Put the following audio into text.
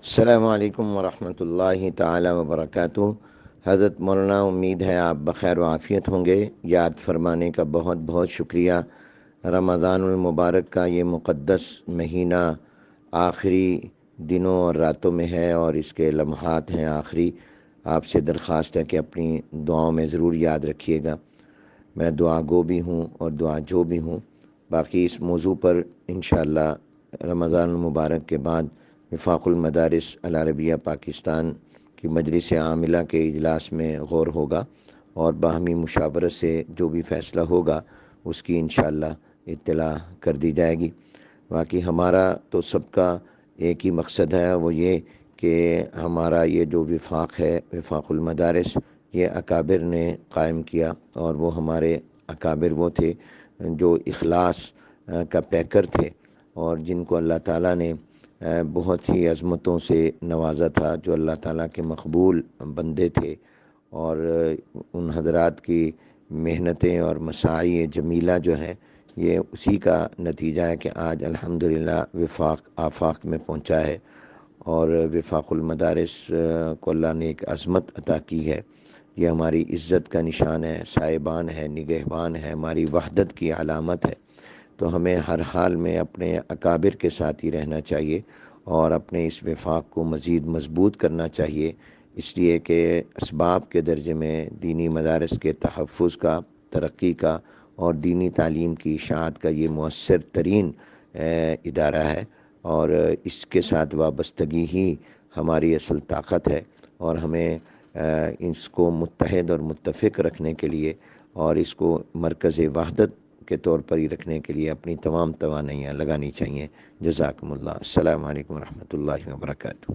السلام علیکم ورحمۃ اللہ تعالی وبرکاتہ۔ حضرت مولانا، امید ہے آپ بخیر و عافیت ہوں گے۔ یاد فرمانے کا بہت بہت شکریہ۔ رمضان المبارک کا یہ مقدس مہینہ آخری دنوں اور راتوں میں ہے اور اس کے لمحات ہیں آخری۔ آپ سے درخواست ہے کہ اپنی دعاؤں میں ضرور یاد رکھیے گا۔ میں دعا گو بھی ہوں اور دعا جو بھی ہوں۔ باقی اس موضوع پر انشاءاللہ رمضان المبارک کے بعد وفاق المدارس العربیہ پاکستان کی مجلس عاملہ کے اجلاس میں غور ہوگا اور باہمی مشاورت سے جو بھی فیصلہ ہوگا اس کی انشاءاللہ اطلاع کر دی جائے گی۔ باقی ہمارا تو سب کا ایک ہی مقصد ہے، وہ یہ کہ ہمارا یہ جو وفاق ہے، وفاق المدارس، یہ اکابر نے قائم کیا، اور وہ ہمارے اکابر وہ تھے جو اخلاص کا پیکر تھے اور جن کو اللہ تعالیٰ نے بہت ہی عظمتوں سے نوازا تھا، جو اللہ تعالیٰ کے مقبول بندے تھے، اور ان حضرات کی محنتیں اور مساعی جمیلہ جو ہیں یہ اسی کا نتیجہ ہے کہ آج الحمدللہ وفاق آفاق میں پہنچا ہے، اور وفاق المدارس کو اللہ نے ایک عظمت عطا کی ہے۔ یہ ہماری عزت کا نشان ہے، سائبان ہے، نگہبان ہے، ہماری وحدت کی علامت ہے۔ تو ہمیں ہر حال میں اپنے اکابر کے ساتھ ہی رہنا چاہیے اور اپنے اس وفاق کو مزید مضبوط کرنا چاہیے، اس لیے کہ اسباب کے درجے میں دینی مدارس کے تحفظ کا، ترقی کا اور دینی تعلیم کی اشاعت کا یہ مؤثر ترین ادارہ ہے، اور اس کے ساتھ وابستگی ہی ہماری اصل طاقت ہے، اور ہمیں اس کو متحد اور متفق رکھنے کے لیے اور اس کو مرکز وحدت کے طور پر ہی رکھنے کے لیے اپنی تمام توانائیاں لگانی چاہیے۔ جزاکم اللہ۔ السلام علیکم ورحمۃ اللہ وبرکاتہ۔